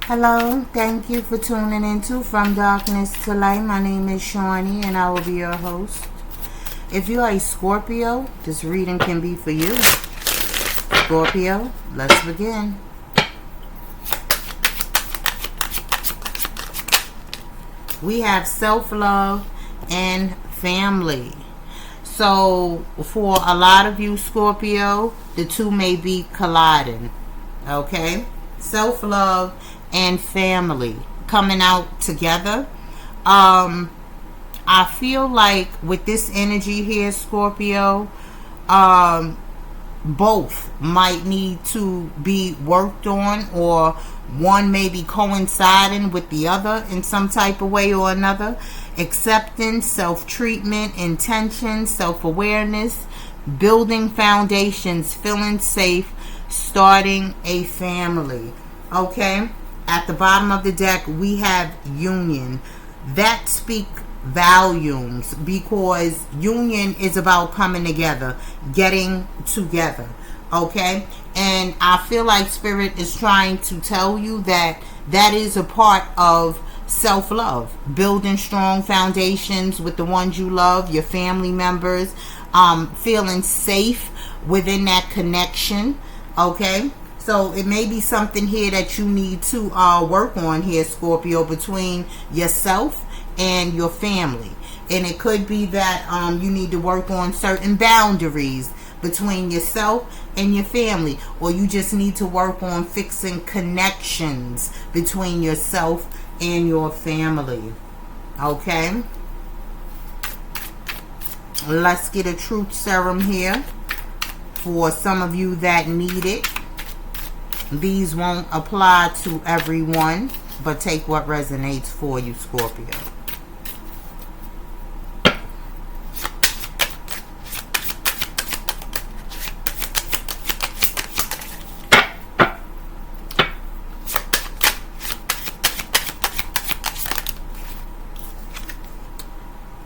Hello, thank you for tuning into From Darkness to Light. My name is Shawnee and I will be your host. If you are a Scorpio, this reading can be for you. Scorpio, let's begin. We have self-love and family. So for a lot of you Scorpio, the two may be colliding. Okay? Self-love and family coming out together. I feel like with this energy here, Scorpio, both might need to be worked on, or one may be coinciding with the other in some type of way or another. Acceptance, self-treatment, intention, self-awareness, building foundations, feeling safe, starting a family. Okay? At the bottom of the deck, we have union. That speak volumes, because union is about coming together, getting together. Okay? And I feel like Spirit is trying to tell you that that is a part of self-love. Building strong foundations with the ones you love, your family members, feeling safe within that connection. Okay? So it may be something here that you need to work on here, Scorpio, between yourself and your family. And it could be that you need to work on certain boundaries between yourself and your family, or you just need to work on fixing connections between yourself and your family. Okay? Let's get a truth serum here for some of you that need it. These won't apply to everyone, but take what resonates for you, Scorpio.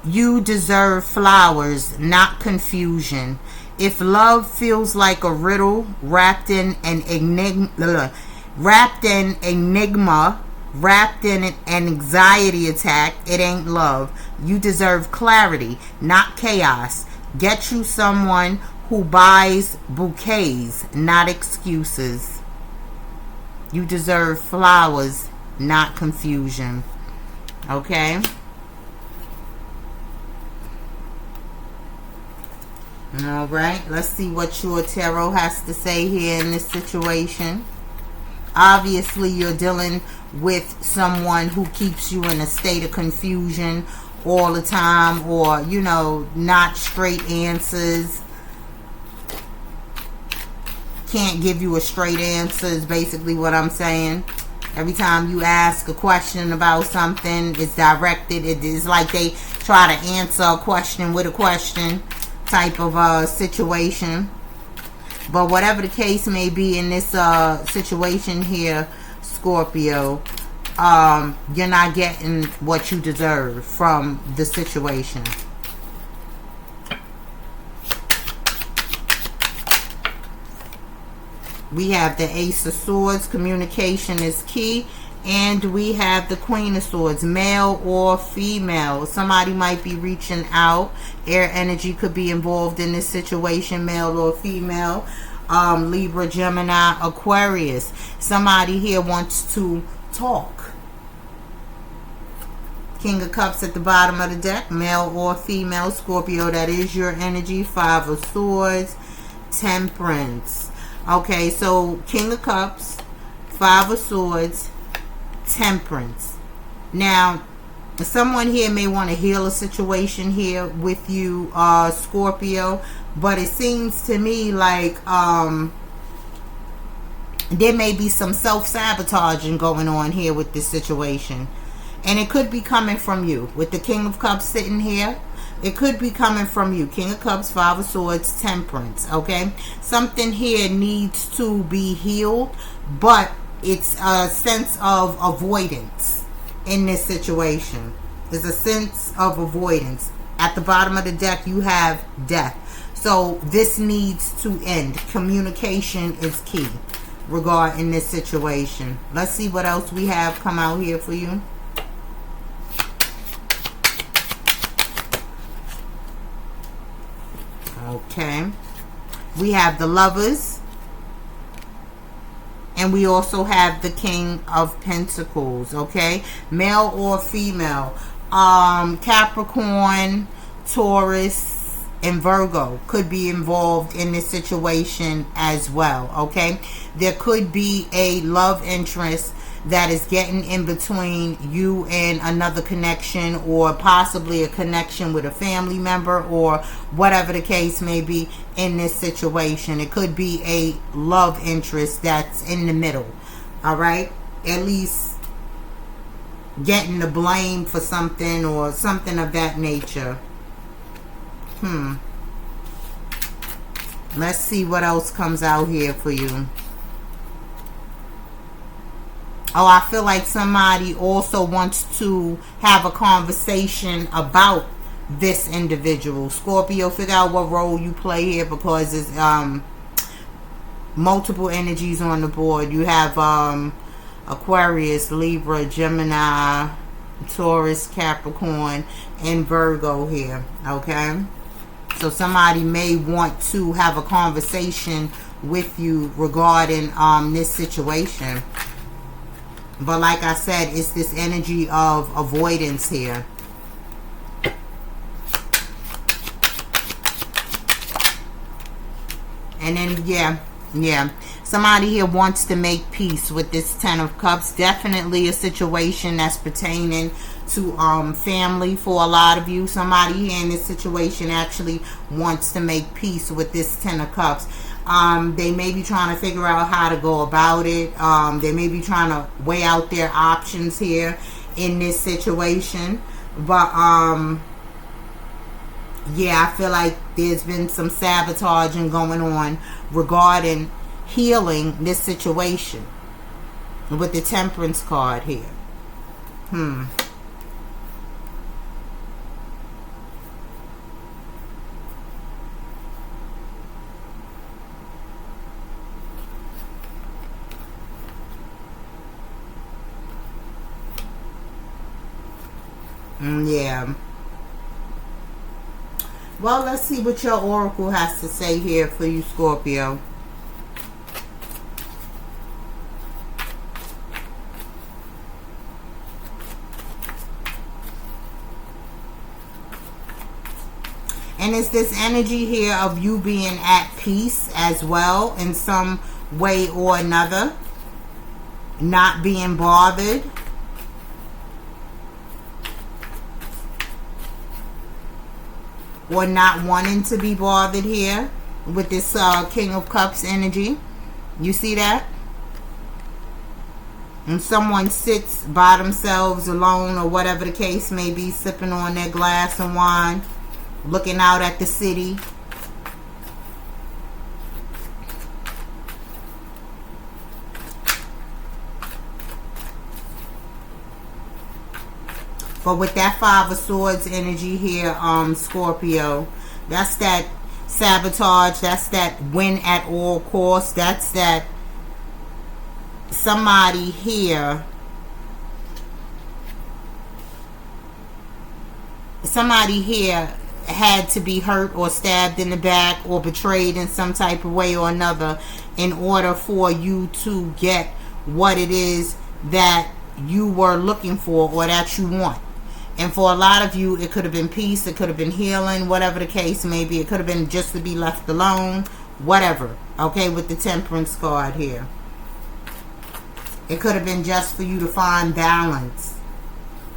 You deserve flowers, not confusion. If love feels like a riddle wrapped in an enigma, wrapped in an anxiety attack, it ain't love. You deserve clarity, not chaos. Get you someone who buys bouquets, not excuses. You deserve flowers, not confusion. Okay? Alright, let's see what your tarot has to say here in this situation. Obviously, you're dealing with someone who keeps you in a state of confusion all the time, or, you know, not straight answers. Can't give you a straight answer is basically what I'm saying. Every time you ask a question about something, it's directed. It is like they try to answer a question with a question type of situation. But whatever the case may be in this situation here, Scorpio, you're not getting what you deserve from the situation. We have the Ace of Swords, communication is key. And we have the Queen of Swords, male or female. Somebody might be reaching out. Air energy could be involved in this situation, male or female. Libra, Gemini, Aquarius. Somebody here wants to talk. King of Cups at the bottom of the deck, male or female. Scorpio, that is your energy. Five of Swords, Temperance. Okay, so King of Cups, Five of Swords, Temperance. Now, someone here may want to heal a situation here with you, Scorpio, but it seems to me like there may be some self-sabotaging going on here with this situation, and it could be coming from you. With the King of Cups sitting here, it could be coming from you. King of Cups, Five of Swords, Temperance. Okay, something here needs to be healed, but it's a sense of avoidance in this situation. There's a sense of avoidance. At the bottom of the deck, you have death. So this needs to end. Communication is key. Okay? Something here needs to be healed, but it's a sense of avoidance in this situation. There's a sense of avoidance. At the bottom of the deck, you have death. So this needs to end. Communication is key. Okay? regarding this situation. Let's see what else we have come out here for you. Okay. We have the Lovers. And we also have the King of Pentacles. Okay. Male or female. Capricorn, Taurus, and Virgo could be involved in this situation as well. Okay. There could be a love interest that is getting in between you and another connection, or possibly a connection with a family member, or whatever the case may be in this situation. It could be a love interest that's in the middle. All right. At least getting the blame for something or something of that nature. Let's see what else comes out here for you. Oh, I feel like somebody also wants to have a conversation about this individual. Scorpio, figure out what role you play here, because there's multiple energies on the board. You have Aquarius, Libra, Gemini, Taurus, Capricorn, and Virgo here. Okay? So somebody may want to have a conversation with you regarding this situation. But like I said, it's this energy of avoidance here. And then, yeah. Somebody here wants to make peace with this Ten of Cups. Definitely a situation that's pertaining to family for a lot of you. Somebody here in this situation actually wants to make peace with this Ten of Cups. They may be trying to figure out how to go about it. They may be trying to weigh out their options here in this situation. But, yeah, I feel like there's been some sabotaging going on regarding healing this situation with the Temperance card here. Yeah. Well, let's see what your oracle has to say here for you, Scorpio. And it's this energy here of you being at peace as well in some way or another. Not being bothered. Or not wanting to be bothered here with this King of Cups energy. You see that? And someone sits by themselves alone, or whatever the case may be, sipping on their glass of wine, looking out at the city. But with that Five of Swords energy here, Scorpio, that's that sabotage. That's that win at all costs. That's that somebody here, had to be hurt or stabbed in the back or betrayed in some type of way or another in order for you to get what it is that you were looking for or that you want. And for a lot of you, it could have been peace, it could have been healing, whatever the case may be. It could have been just to be left alone, whatever. Okay, with the Temperance card here. It could have been just for you to find balance.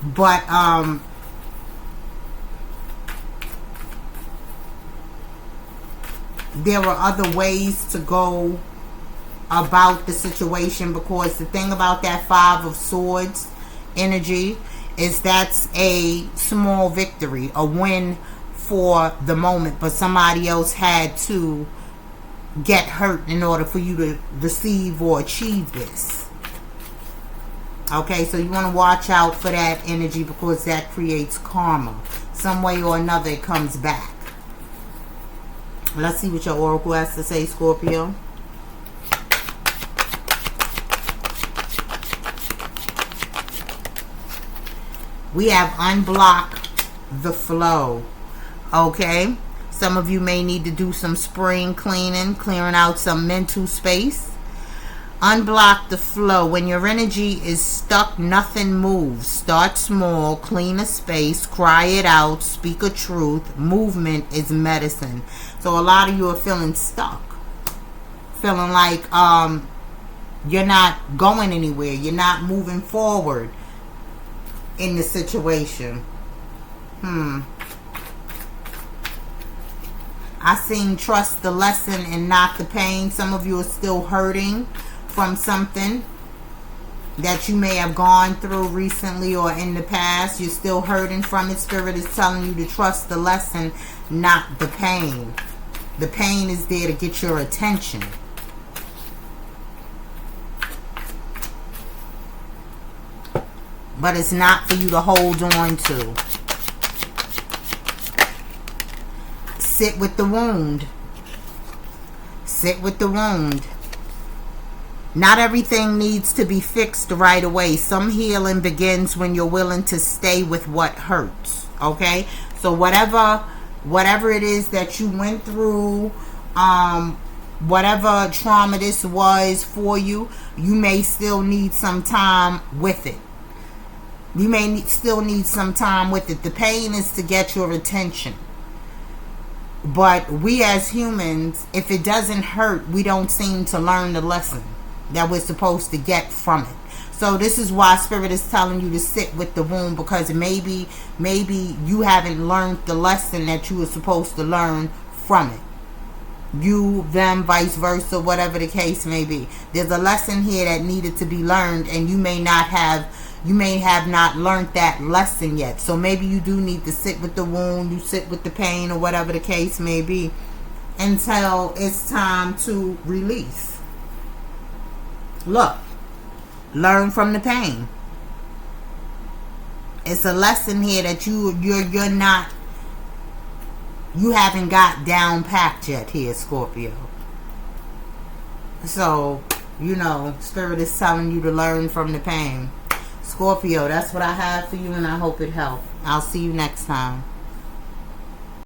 But, there were other ways to go about the situation, because the thing about that Five of Swords energy is that's a small victory, a win for the moment, but somebody else had to get hurt in order for you to receive or achieve this. Okay, so you want to watch out for that energy, because that creates karma. Some way or another it comes back. Let's see what your oracle has to say, Scorpio. We have unblock the flow. Okay? Some of you may need to do some spring cleaning, clearing out some mental space. Unblock the flow. When your energy is stuck, nothing moves. Start small, clean a space, cry it out, speak a truth. Movement is medicine. So a lot of you are feeling stuck. Feeling like you're not going anywhere. You're not moving forward in the situation. I seen trust the lesson and not the pain. Some of you are still hurting from something that you may have gone through recently or in the past. You're still hurting from it. Spirit is telling you to trust the lesson, not the pain. The pain is there to get your attention. But it's not for you to hold on to. Sit with the wound. Sit with the wound. Not everything needs to be fixed right away. Some healing begins when you're willing to stay with what hurts. Okay? So whatever it is that you went through, whatever trauma this was for you, you may still need some time with it. You may still need some time with it. The pain is to get your attention. But we as humans, if it doesn't hurt, we don't seem to learn the lesson that we're supposed to get from it. So this is why Spirit is telling you to sit with the wound, because maybe you haven't learned the lesson that you were supposed to learn from it. You, them, vice versa, whatever the case may be. There's a lesson here that needed to be learned, and you may have not learned that lesson yet. So maybe you do need to sit with the wound, you sit with the pain, or whatever the case may be, until it's time to release. Look, learn from the pain. It's a lesson here that you haven't got down packed yet here, Scorpio. So, Spirit is telling you to learn from the pain. Scorpio, that's what I have for you, and I hope it helped. I'll see you next time.